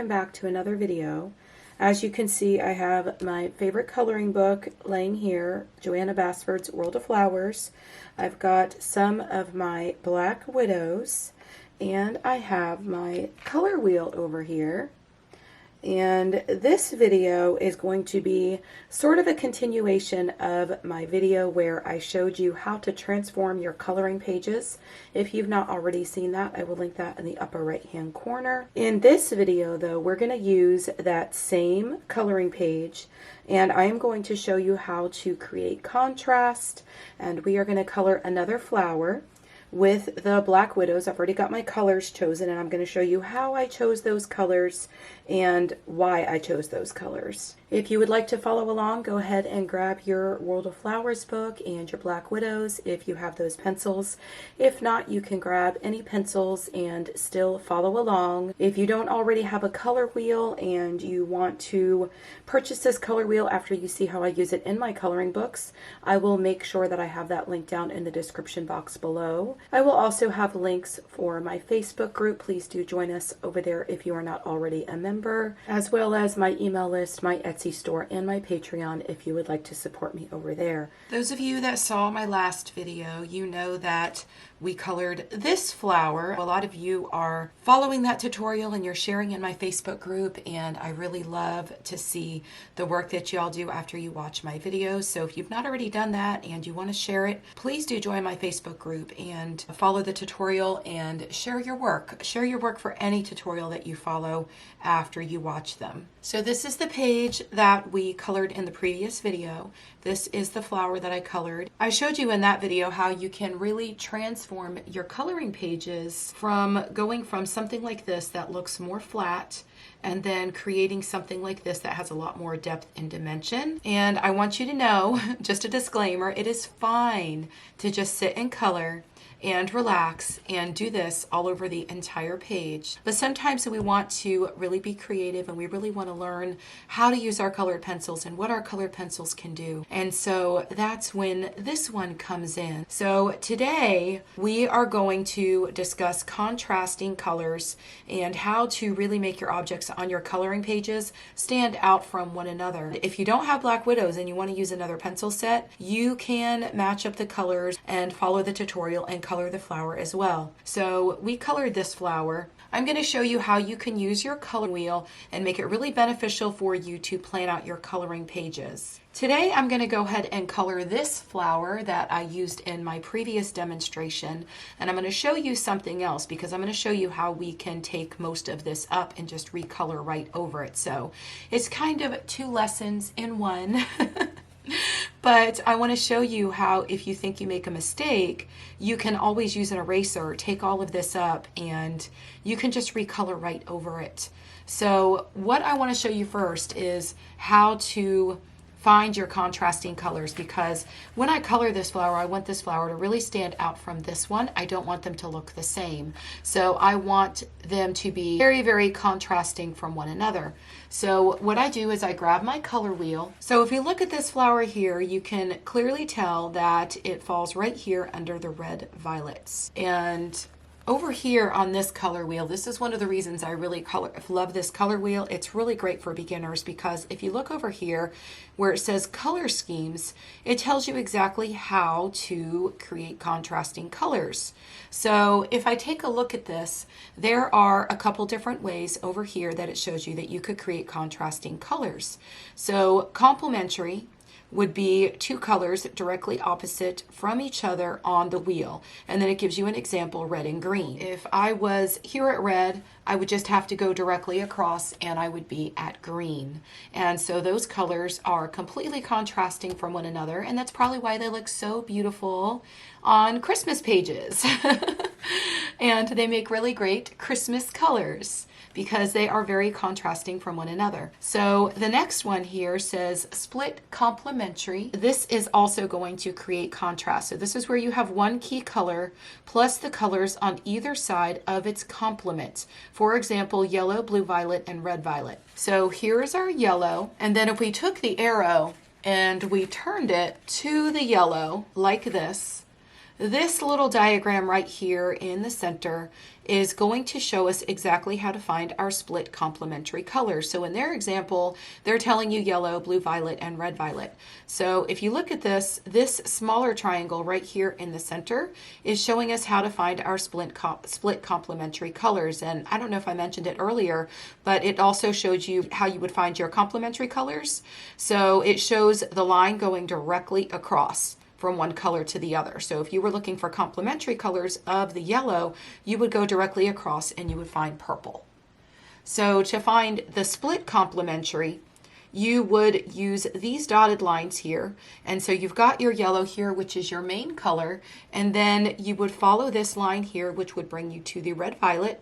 welcome back to another video. As you can see, I have my favorite coloring book laying here, Joanna Basford's World of Flowers. I've got some of my Black Widows, and I have my color wheel over here. And this video is going to be sort of a continuation of my video where I showed you how to transform your coloring pages. If you've not already seen that, I will link that in the upper right hand corner. In this video though, we're going to use that same coloring page, and I am going to show you how to create contrast, and we are going to color another flower with the Black Widows. I've already got my colors chosen, and I'm going to show you how I chose those colors and why I chose those colors. If you would like to follow along, go ahead and grab your World of Flowers book and your Black Widows if you have those pencils. If not, you can grab any pencils and still follow along. If you don't already have a color wheel and you want to purchase this color wheel after you see how I use it in my coloring books, I will make sure that I have that link down in the description box below. I will also have links for my Facebook group. Please do join us over there if you are not already a member, as well as my email list, my Etsy store, and my Patreon if you would like to support me over there. Those of you that saw my last video, you know that we colored this flower. A lot of you are following that tutorial and you're sharing in my Facebook group, and I really love to see the work that y'all do after you watch my videos. So if you've not already done that and you want to share it, please do join my Facebook group and follow the tutorial and share your work. Share your work for any tutorial that you follow after you watch them. So this is the page that we colored in the previous video. This is the flower that I colored. I showed you in that video how you can really transform your coloring pages from going from something like this that looks more flat and then creating something like this that has a lot more depth and dimension. And I want you to know, just a disclaimer, it is fine to just sit and color and relax and do this all over the entire page. But sometimes we want to really be creative and we really want to learn how to use our colored pencils and what our colored pencils can do. And so that's when this one comes in. So today we are going to discuss contrasting colors and how to really make your objects on your coloring pages stand out from one another. If you don't have Black Widows and you want to use another pencil set, you can match up the colors and follow the tutorial and color the flower as well. So we colored this flower. I'm going to show you how you can use your color wheel and make it really beneficial for you to plan out your coloring pages. Today I'm going to go ahead and color this flower that I used in my previous demonstration, and I'm going to show you something else because I'm going to show you how we can take most of this up and just recolor right over it. So it's kind of two lessons in one. But I want to show you how if you think you make a mistake, you can always use an eraser, take all of this up, and you can just recolor right over it. So what I want to show you first is how to find your contrasting colors, because when I color this flower, I want this flower to really stand out from this one. I don't want them to look the same. So I want them to be very, very contrasting from one another. So what I do is I grab my color wheel. So if you look at this flower here, you can clearly tell that it falls right here under the red violets. And over here on this color wheel, this is one of the reasons I really love this color wheel. It's really great for beginners because if you look over here where it says color schemes, it tells you exactly how to create contrasting colors. So if I take a look at this, there are a couple different ways over here that it shows you that you could create contrasting colors. So complementary would be two colors directly opposite from each other on the wheel. And then it gives you an example, red and green. If I was here at red, I would just have to go directly across and I would be at green. And so those colors are completely contrasting from one another, and that's probably why they look so beautiful on Christmas pages. And they make really great Christmas colors because they are very contrasting from one another. So the next one here says split complementary. This is also going to create contrast. So this is where you have one key color plus the colors on either side of its complement. For example, yellow, blue violet, and red violet. So here is our yellow. And then if we took the arrow and we turned it to the yellow like this, This little diagram right here in the center is going to show us exactly how to find our split complementary colors. So in their example, they're telling you yellow, blue violet, and red violet. So if you look at this smaller triangle right here in the center is showing us how to find our split complementary colors. And I don't know if I mentioned it earlier, but it also shows you how you would find your complementary colors. So it shows the line going directly across from one color to the other. So if you were looking for complementary colors of the yellow, you would go directly across and you would find purple. So to find the split complementary, you would use these dotted lines here. And so you've got your yellow here, which is your main color, and then you would follow this line here, which would bring you to the red violet,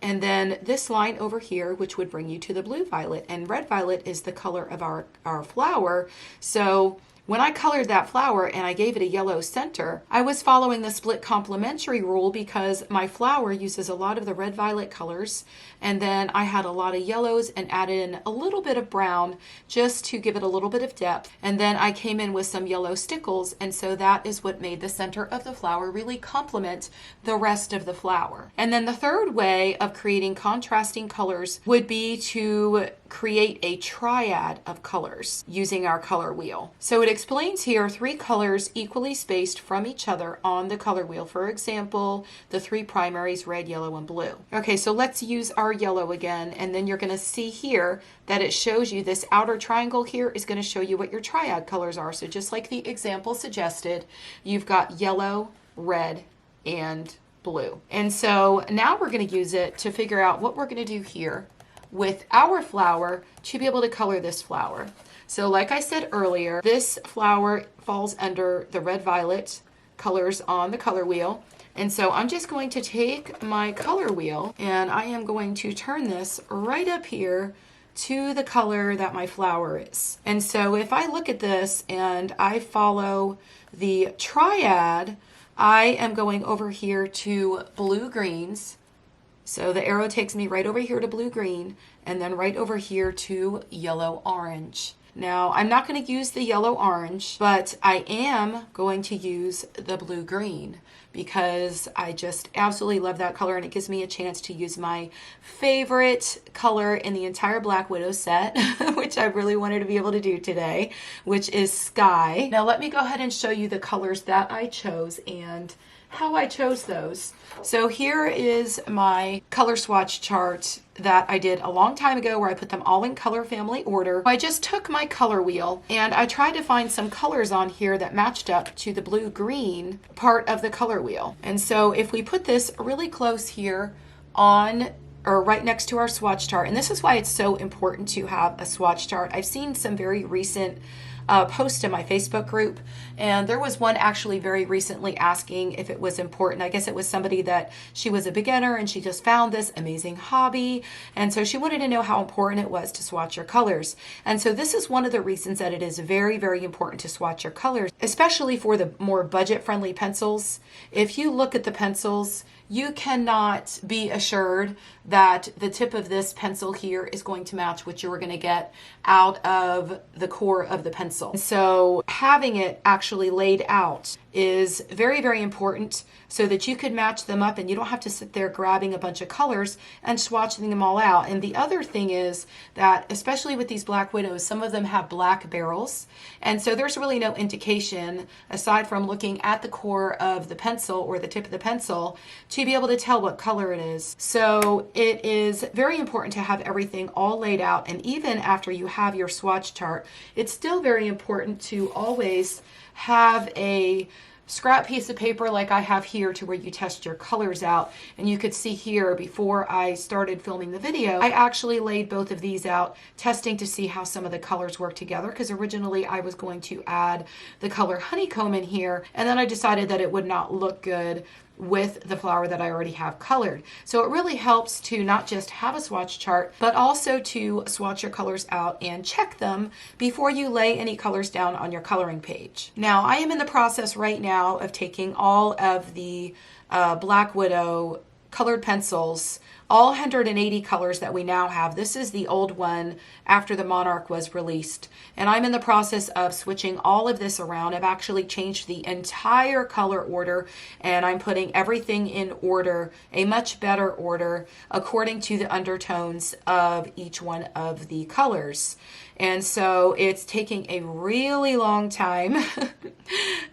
and then this line over here, which would bring you to the blue violet. And red violet is the color of our flower. So when I colored that flower and I gave it a yellow center, I was following the split complementary rule because my flower uses a lot of the red violet colors, and then I had a lot of yellows and added in a little bit of brown just to give it a little bit of depth. And then I came in with some yellow stickles, and so that is what made the center of the flower really complement the rest of the flower. And then the third way of creating contrasting colors would be to create a triad of colors using our color wheel. So it explains here 3 colors equally spaced from each other on the color wheel. For example, the 3 primaries, red, yellow, and blue. Okay, so let's use our yellow again, and then you're going to see here that it shows you this outer triangle here is going to show you what your triad colors are. So just like the example suggested, you've got yellow, red, and blue. And so now we're going to use it to figure out what we're going to do here with our flower to be able to color this flower. So like I said earlier, this flower falls under the red violet colors on the color wheel. And so I'm just going to take my color wheel and I am going to turn this right up here to the color that my flower is. And so if I look at this and I follow the triad, I am going over here to blue greens. So the arrow takes me right over here to blue-green and then right over here to yellow-orange. Now, I'm not going to use the yellow-orange, but I am going to use the blue-green because I just absolutely love that color, and it gives me a chance to use my favorite color in the entire Black Widow set, which I really wanted to be able to do today, which is Sky. Now, let me go ahead and show you the colors that I chose and how I chose those. So here is my color swatch chart that I did a long time ago where I put them all in color family order. I just took my color wheel and I tried to find some colors on here that matched up to the blue-green part of the color wheel. And so if we put this really close here on or right next to our swatch chart, and this is why it's so important to have a swatch chart. I've seen some very recent post in my Facebook group, and there was one actually very recently asking if it was important. I guess it was somebody that she was a beginner and she just found this amazing hobby, and so she wanted to know how important it was to swatch your colors. And so this is one of the reasons that it is very, very important to swatch your colors, especially for the more budget-friendly pencils. If you look at the pencils, you cannot be assured that the tip of this pencil here is going to match what you're going to get out of the core of the pencil. So having it actually laid out is very, very important so that you could match them up and you don't have to sit there grabbing a bunch of colors and swatching them all out. And the other thing is that, especially with these Black Widows, some of them have black barrels. And so there's really no indication, aside from looking at the core of the pencil or the tip of the pencil, to be able to tell what color it is. So it is very important to have everything all laid out. And even after you have your swatch chart, it's still very important to always have a scrap piece of paper like I have here to where you test your colors out. And you could see here before I started filming the video, I actually laid both of these out testing to see how some of the colors work together, because originally I was going to add the color honeycomb in here, and then I decided that it would not look good with the flower that I already have colored. So it really helps to not just have a swatch chart, but also to swatch your colors out and check them before you lay any colors down on your coloring page. Now, I am in the process right now of taking all of the Black Widow colored pencils, all 180 colors that we now have. This is the old one after the Monarch was released. And I'm in the process of switching all of this around. I've actually changed the entire color order, and I'm putting everything in order, a much better order, according to the undertones of each one of the colors. And so it's taking a really long time.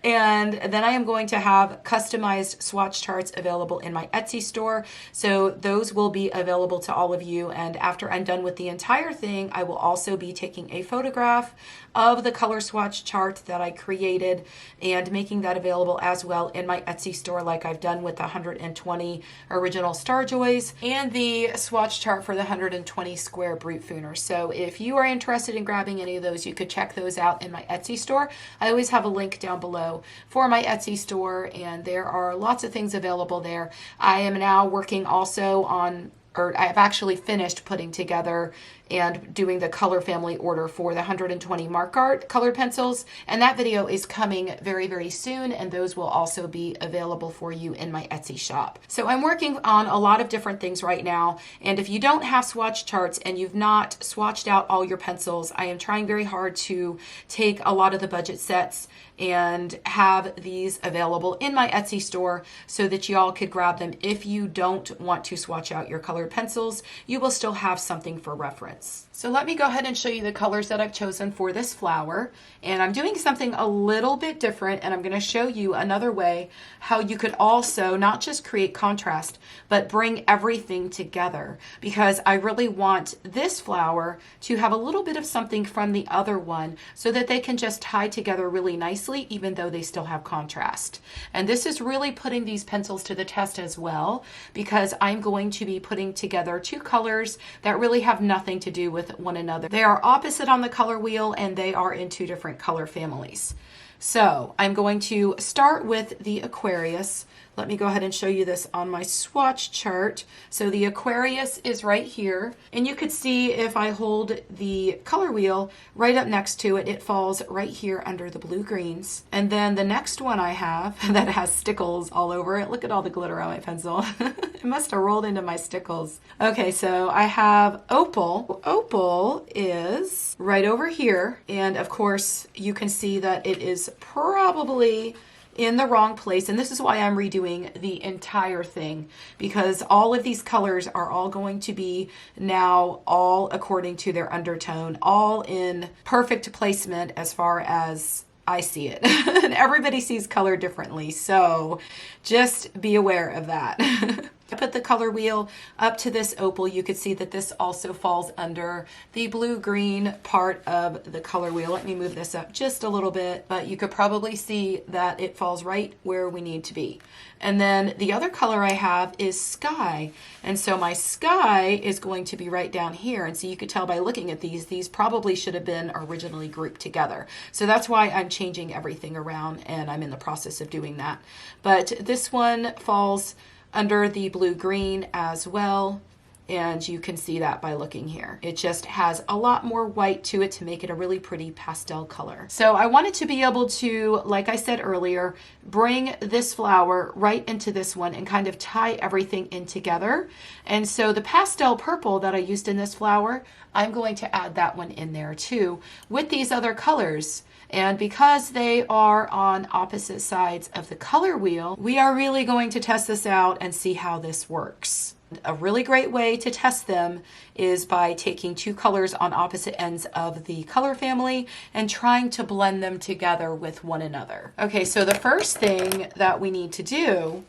And then I am going to have customized swatch charts available in my Etsy store. So those will be available to all of you. And after I'm done with the entire thing, I will also be taking a photograph of the color swatch chart that I created and making that available as well in my Etsy store, like I've done with the 120 original Starjoys and the swatch chart for the 120 square Brute Fooners. So if you are interested in grabbing any of those, you could check those out in my Etsy store. I always have a link down below for my Etsy store, and there are lots of things available there. I am now working also on, or I've actually finished putting together and doing the color family order for the 120 Mark Art colored pencils. And that video is coming very, very soon. And those will also be available for you in my Etsy shop. So I'm working on a lot of different things right now. And if you don't have swatch charts and you've not swatched out all your pencils, I am trying very hard to take a lot of the budget sets and have these available in my Etsy store so that y'all could grab them. If you don't want to swatch out your colored pencils, you will still have something for reference. So let me go ahead and show you the colors that I've chosen for this flower. And I'm doing something a little bit different, and I'm going to show you another way how you could also not just create contrast, but bring everything together, because I really want this flower to have a little bit of something from the other one so that they can just tie together really nicely, even though they still have contrast. And this is really putting these pencils to the test as well, because I'm going to be putting together two colors that really have nothing to do with one another. They are opposite on the color wheel, and they are in two different color families. So I'm going to start with the Aquarius. Let me go ahead and show you this on my swatch chart. So the Aquarius is right here, and you could see if I hold the color wheel right up next to it, it falls right here under the blue greens. And then the next one I have that has stickles all over it. Look at all the glitter on my pencil. It must have rolled into my stickles. Okay, so I have Opal. Opal is right over here, and of course you can see that it is probably in the wrong place, and this is why I'm redoing the entire thing, because all of these colors are all going to be now all according to their undertone, all in perfect placement as far as I see it. And everybody sees color differently, so just be aware of that. I put the color wheel up to this opal. You could see that this also falls under the blue-green part of the color wheel. Let me move this up just a little bit, but you could probably see that it falls right where we need to be. And then the other color I have is Sky. And so my Sky is going to be right down here. And so you could tell by looking at these probably should have been originally grouped together. So that's why I'm changing everything around, and I'm in the process of doing that. But this one falls under the blue-green as well, and you can see that by looking here. It just has a lot more white to it to make it a really pretty pastel color. So I wanted to be able to, like I said earlier, bring this flower right into this one and kind of tie everything in together. And so the pastel purple that I used in this flower, I'm going to add that one in there too with these other colors. And because they are on opposite sides of the color wheel, we are really going to test this out and see how this works. A really great way to test them is by taking two colors on opposite ends of the color family and trying to blend them together with one another. Okay, so the first thing that we need to do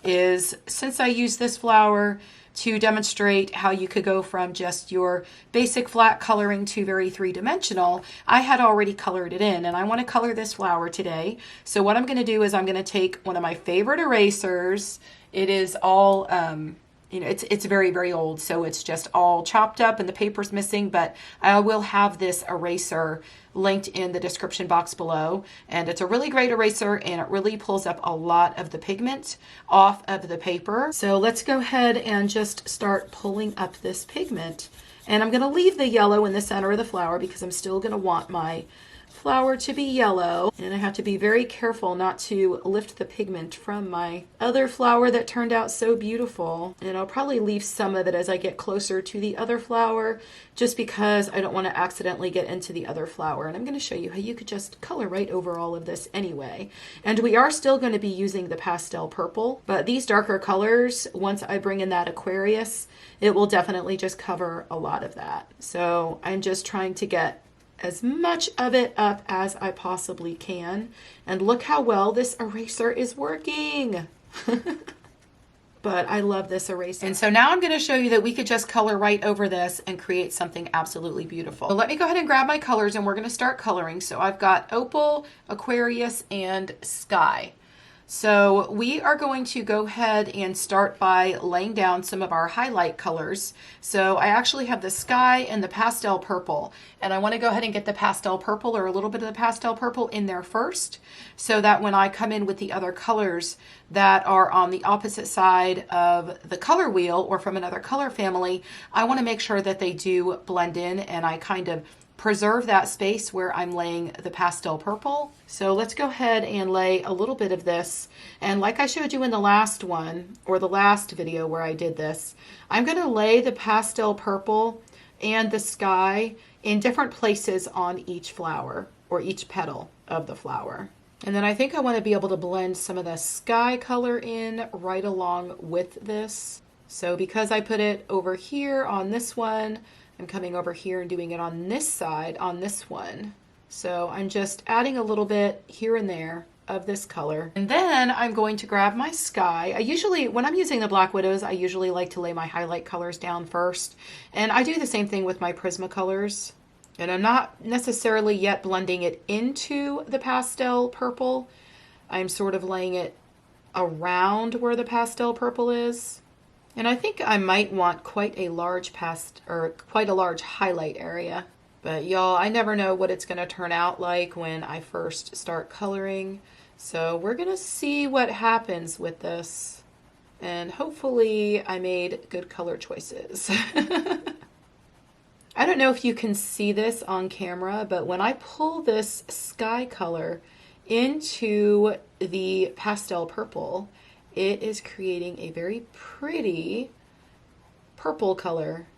is, since I use this flower to demonstrate how you could go from just your basic flat coloring to very three-dimensional, I had already colored it in, and I want to color this flower today. So what I'm going to do is I'm going to take one of my favorite erasers. It is all you know, it's very, very old, so it's just all chopped up and the paper's missing, but I will have this eraser linked in the description box below. And it's a really great eraser, and it really pulls up a lot of the pigment off of the paper. So let's go ahead and just start pulling up this pigment. And I'm going to leave the yellow in the center of the flower because I'm still going to want my flower to be yellow, and I have to be very careful not to lift the pigment from my other flower that turned out so beautiful. And I'll probably leave some of it as I get closer to the other flower, just because I don't want to accidentally get into the other flower. And I'm going to show you how you could just color right over all of this anyway. And we are still going to be using the pastel purple, but these darker colors, once I bring in that Aquarius, it will definitely just cover a lot of that. So I'm just trying to get as much of it up as I possibly can. And look how well this eraser is working. But I love this eraser. And so now I'm going to show you that we could just color right over this and create something absolutely beautiful. So let me go ahead and grab my colors and we're going to start coloring. So I've got Opal, Aquarius, and Sky. So we are going to go ahead and start by laying down some of our highlight colors. So I actually have the Sky and the pastel purple, and I want to go ahead and get the pastel purple, or a little bit of the pastel purple, in there first, so that when I come in with the other colors that are on the opposite side of the color wheel or from another color family, I want to make sure that they do blend in, and I kind of preserve that space where I'm laying the pastel purple. So let's go ahead and lay a little bit of this. And like I showed you in the last one, or the last video where I did this, I'm going to lay the pastel purple and the Sky in different places on each flower, or each petal of the flower. And then I think I want to be able to blend some of the Sky color in right along with this. So because I put it over here on this one, I'm coming over here and doing it on this side on this one. So I'm just adding a little bit here and there of this color. And then I'm going to grab my Sky. I usually, when I'm using the Black Widows, I usually like to lay my highlight colors down first. And I do the same thing with my Prismacolors. And I'm not necessarily yet blending it into the pastel purple. I'm sort of laying it around where the pastel purple is. And I think I might want quite a large highlight area. But y'all, I never know what it's going to turn out like when I first start coloring. So we're going to see what happens with this. And hopefully I made good color choices. I don't know if you can see this on camera, but when I pull this Sky color into the pastel purple, it is creating a very pretty purple color,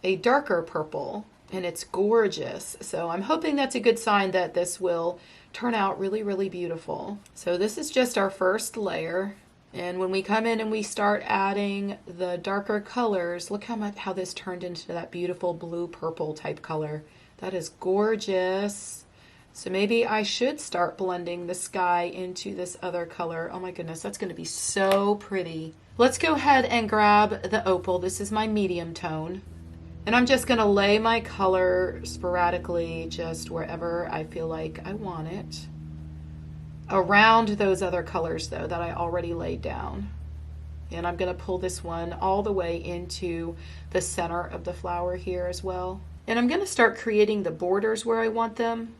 a darker purple, and it's gorgeous. So I'm hoping that's a good sign that this will turn out really, really beautiful. So this is just our first layer. And when we come in and we start adding the darker colors, look how this turned into that beautiful blue purple type color. That is gorgeous. So maybe I should start blending the Sky into this other color. Oh my goodness, that's going to be so pretty. Let's go ahead and grab the Opal. This is my medium tone. And I'm just going to lay my color sporadically just wherever I feel like I want it. Around those other colors though that I already laid down. And I'm going to pull this one all the way into the center of the flower here as well. And I'm going to start creating the borders where I want them.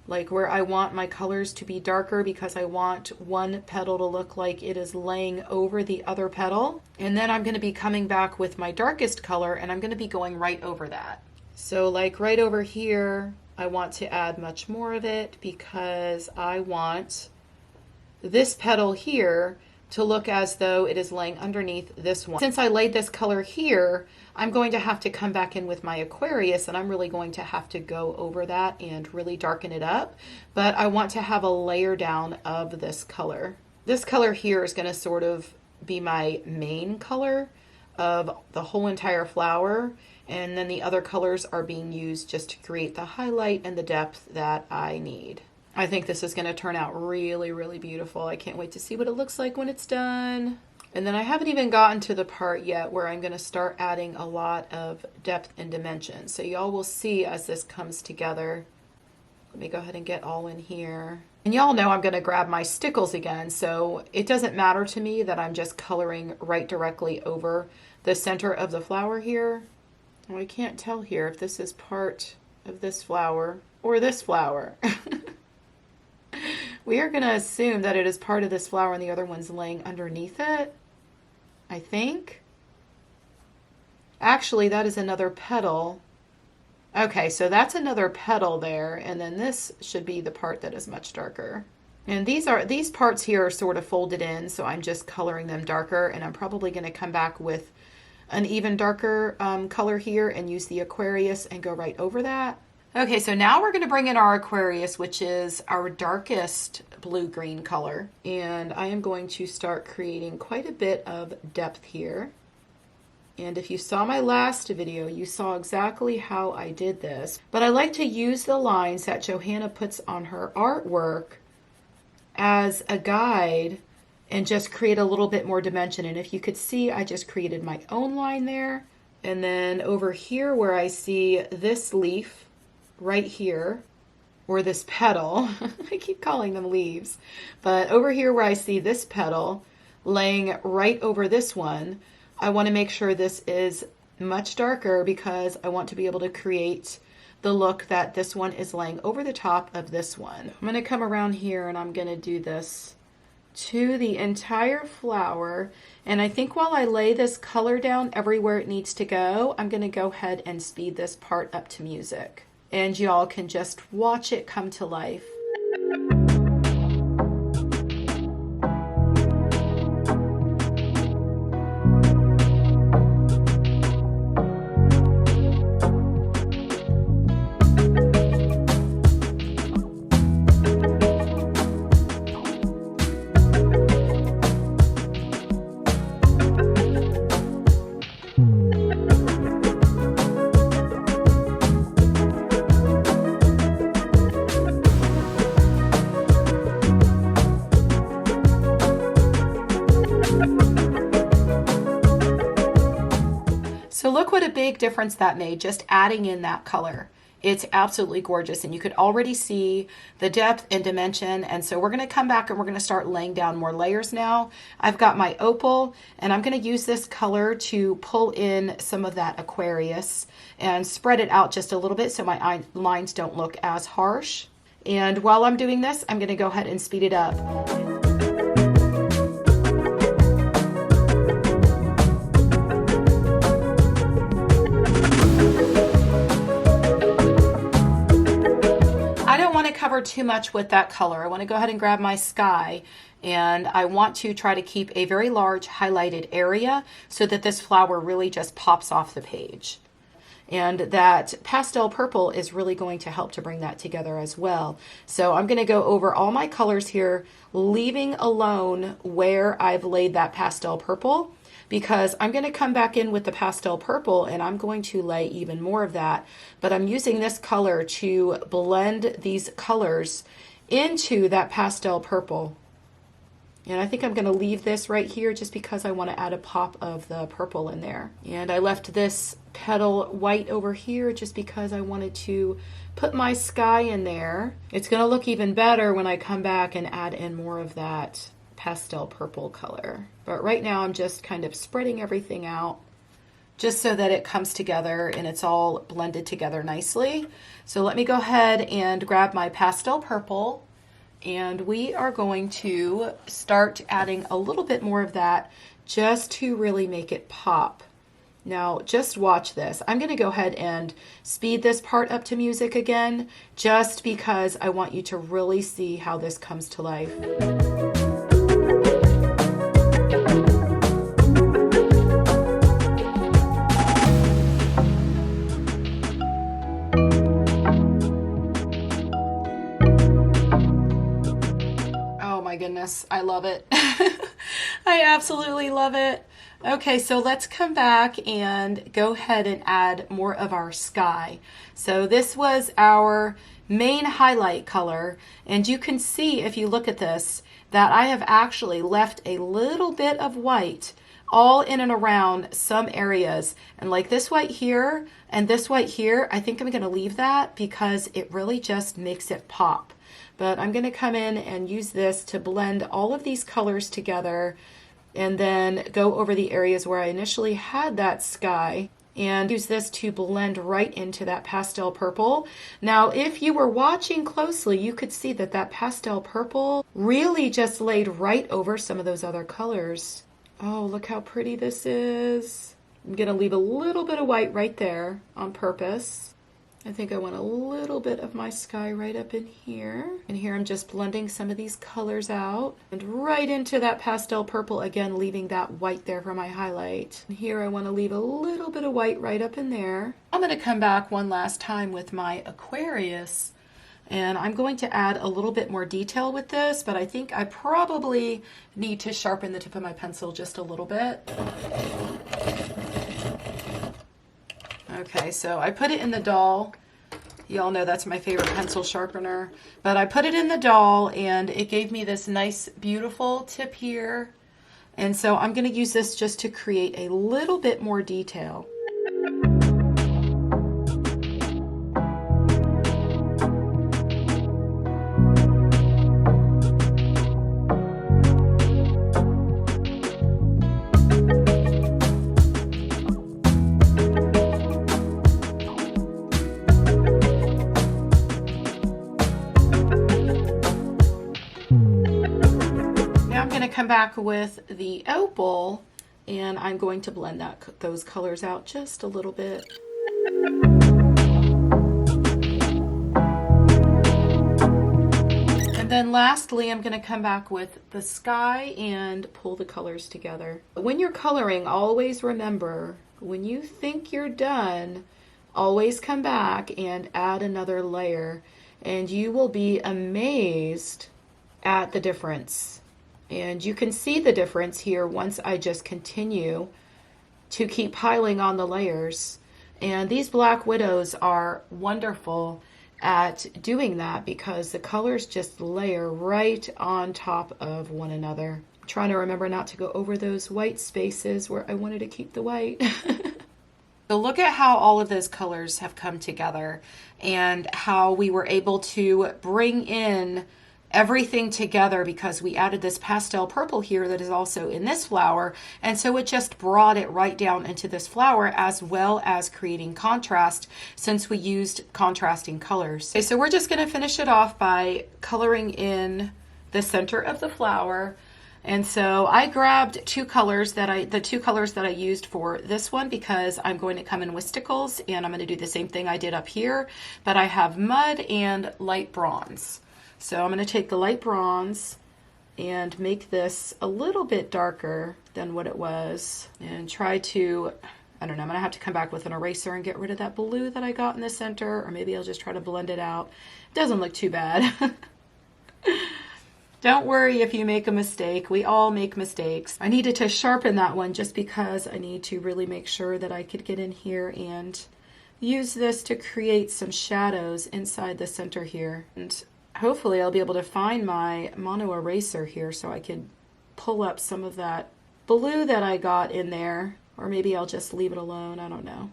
Like where I want my colors to be darker because I want one petal to look like it is laying over the other petal. And then I'm going to be coming back with my darkest color and I'm going to be going right over that. So like right over here, I want to add much more of it because I want this petal here to look as though it is laying underneath this one. Since I laid this color here, I'm going to have to come back in with my Aquarius and I'm really going to have to go over that and really darken it up. But I want to have a layer down of this color. This color here is going to sort of be my main color of the whole entire flower. And then the other colors are being used just to create the highlight and the depth that I need. I think this is going to turn out really, really beautiful. I can't wait to see what it looks like when it's done. And then I haven't even gotten to the part yet where I'm going to start adding a lot of depth and dimension. So y'all will see as this comes together. Let me go ahead and get all in here. And y'all know I'm going to grab my stickles again. So it doesn't matter to me that I'm just coloring right directly over the center of the flower here. Well, I can't tell here if this is part of this flower or this flower. We are going to assume that it is part of this flower and the other one's laying underneath it, I think. Actually, that is another petal. Okay, so that's another petal there, and then this should be the part that is much darker. And these parts here are sort of folded in, so I'm just coloring them darker, and I'm probably going to come back with an even darker color here and use the Aquarius and go right over that. Okay, so now we're going to bring in our Aquarius, which is our darkest blue-green color. And I am going to start creating quite a bit of depth here. And if you saw my last video, you saw exactly how I did this. But I like to use the lines that Johanna puts on her artwork as a guide and just create a little bit more dimension. And if you could see, I just created my own line there. And then over here where I see this leaf right here, or this petal, I keep calling them leaves, but over here where I see this petal laying right over this one, I want to make sure this is much darker because I want to be able to create the look that this one is laying over the top of this one. I'm going to come around here and I'm going to do this to the entire flower. And I think while I lay this color down everywhere it needs to go, I'm going to go ahead and speed this part up to music. And y'all can just watch it come to life. So look what a big difference that made, just adding in that color. It's absolutely gorgeous, and you could already see the depth and dimension. And so we're going to come back and we're going to start laying down more layers now. I've got my opal, and I'm going to use this color to pull in some of that Aquarius and spread it out just a little bit so my lines don't look as harsh. And while I'm doing this, I'm going to go ahead and speed it up. Cover too much with that color. I want to go ahead and grab my sky, and I want to try to keep a very large highlighted area so that this flower really just pops off the page. And that pastel purple is really going to help to bring that together as well. So I'm going to go over all my colors here, leaving alone where I've laid that pastel purple, because I'm going to come back in with the pastel purple and I'm going to lay even more of that. But I'm using this color to blend these colors into that pastel purple. And I think I'm going to leave this right here just because I want to add a pop of the purple in there. And I left this petal white over here just because I wanted to put my sky in there. It's going to look even better when I come back and add in more of that pastel purple color. But right now I'm just kind of spreading everything out just so that it comes together and it's all blended together nicely. So let me go ahead and grab my pastel purple, and we are going to start adding a little bit more of that just to really make it pop. Now just watch this. I'm going to go ahead and speed this part up to music again just because I want you to really see how this comes to life. Goodness, I love it. I absolutely love it. Okay, so let's come back and go ahead and add more of our sky. So this was our main highlight color, and you can see if you look at this that I have actually left a little bit of white all in and around some areas. And like this white here and this white here, I think I'm going to leave that because it really just makes it pop. But I'm going to come in and use this to blend all of these colors together and then go over the areas where I initially had that sky and use this to blend right into that pastel purple. Now, if you were watching closely, you could see that that pastel purple really just laid right over some of those other colors. Oh, look how pretty this is. I'm going to leave a little bit of white right there on purpose. I think I want a little bit of my sky right up in here. And here I'm just blending some of these colors out. And right into that pastel purple, again, leaving that white there for my highlight. And here I want to leave a little bit of white right up in there. I'm going to come back one last time with my Aquarius. And I'm going to add a little bit more detail with this, but I think I probably need to sharpen the tip of my pencil just a little bit. Okay, so I put it in the doll. Y'all know that's my favorite pencil sharpener. But I put it in the doll and it gave me this nice, beautiful tip here. And so I'm going to use this just to create a little bit more detail. Come back with the opal and I'm going to blend those colors out just a little bit. And then lastly, I'm going to come back with the sky and pull the colors together. When you're coloring, always remember, when you think you're done, always come back and add another layer and you will be amazed at the difference. And you can see the difference here once I just continue to keep piling on the layers. And these Black Widows are wonderful at doing that because the colors just layer right on top of one another. I'm trying to remember not to go over those white spaces where I wanted to keep the white. So look at how all of those colors have come together and how we were able to bring in everything together because we added this pastel purple here that is also in this flower, and so it just brought it right down into this flower as well as creating contrast since we used contrasting colors. Okay, so we're just going to finish it off by coloring in the center of the flower. And so I grabbed the two colors that I used for this one because I'm going to come in with stickles and I'm going to do the same thing I did up here, but I have mud and light bronze. So I'm going to take the light bronze and make this a little bit darker than what it was and try to, I don't know, I'm going to have to come back with an eraser and get rid of that blue that I got in the center, or maybe I'll just try to blend it out. It doesn't look too bad. Don't worry if you make a mistake. We all make mistakes. I needed to sharpen that one just because I need to really make sure that I could get in here and use this to create some shadows inside the center here. And hopefully I'll be able to find my mono eraser here so I can pull up some of that blue that I got in there, or maybe I'll just leave it alone. I don't know.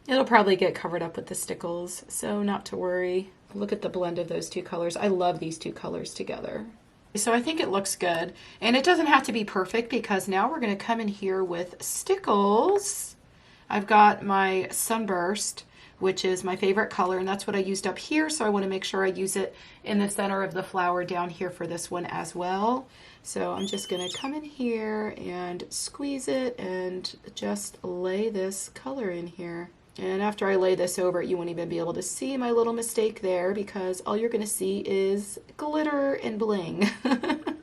It'll probably get covered up with the stickles, so not to worry. Look at the blend of those two colors. I love these two colors together. So I think it looks good, and it doesn't have to be perfect because now we're going to come in here with stickles. I've got my Sunburst, which is my favorite color, and that's what I used up here, so I want to make sure I use it in the center of the flower down here for this one as well. So I'm just going to come in here and squeeze it and just lay this color in here. And after I lay this over it, you won't even be able to see my little mistake there because all you're going to see is glitter and bling. And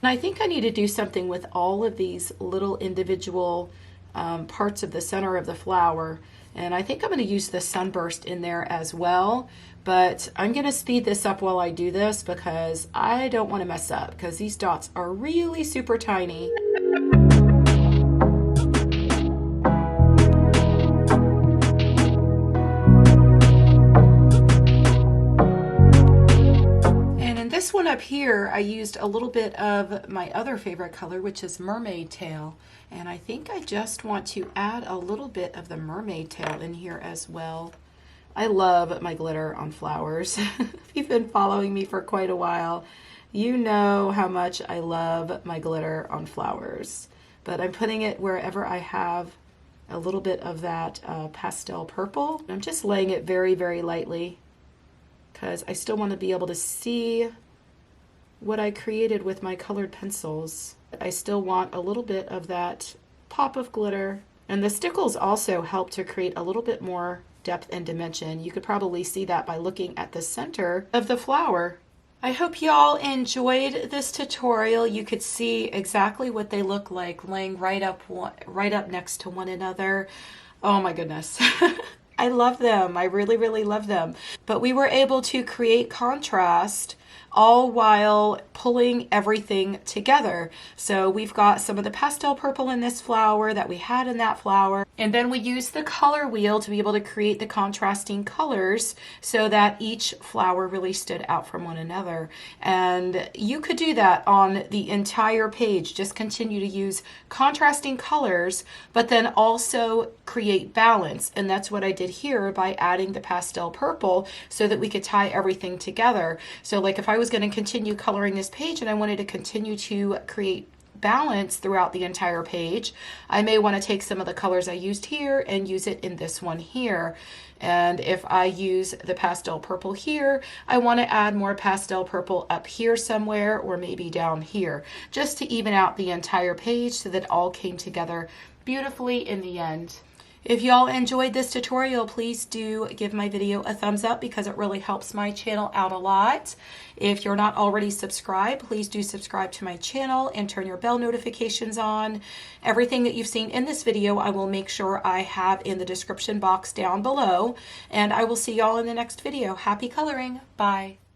I think I need to do something with all of these little individual parts of the center of the flower. And I think I'm going to use the Sunburst in there as well, but I'm going to speed this up while I do this because I don't want to mess up because these dots are really super tiny. And in this one up here, I used a little bit of my other favorite color, which is Mermaid Tail. And I think I just want to add a little bit of the mermaid tail in here as well. I love my glitter on flowers. If you've been following me for quite a while, you know how much I love my glitter on flowers. But I'm putting it wherever I have a little bit of that pastel purple. I'm just laying it very, very lightly because I still want to be able to see what I created with my colored pencils. I still want a little bit of that pop of glitter And the stickles also help to create a little bit more depth and dimension. You could probably see that by looking at the center of the flower. I hope y'all enjoyed this tutorial. You could see exactly what they look like laying right up next to one another. Oh my goodness. I love them. I really, really love them. But we were able to create contrast all while pulling everything together. So we've got some of the pastel purple in this flower that we had in that flower. And then we used the color wheel to be able to create the contrasting colors so that each flower really stood out from one another. And you could do that on the entire page. Just continue to use contrasting colors, but then also create balance. And that's what I did here by adding the pastel purple so that we could tie everything together. So like if I was going to continue coloring this page and I wanted to continue to create balance throughout the entire page, I may want to take some of the colors I used here and use it in this one here. And if I use the pastel purple here, I want to add more pastel purple up here somewhere, or maybe down here, just to even out the entire page so that it all came together beautifully in the end. If y'all enjoyed this tutorial, please do give my video a thumbs up because it really helps my channel out a lot. If you're not already subscribed, please do subscribe to my channel and turn your bell notifications on. Everything that you've seen in this video, I will make sure I have in the description box down below. And I will see y'all in the next video. Happy coloring. Bye.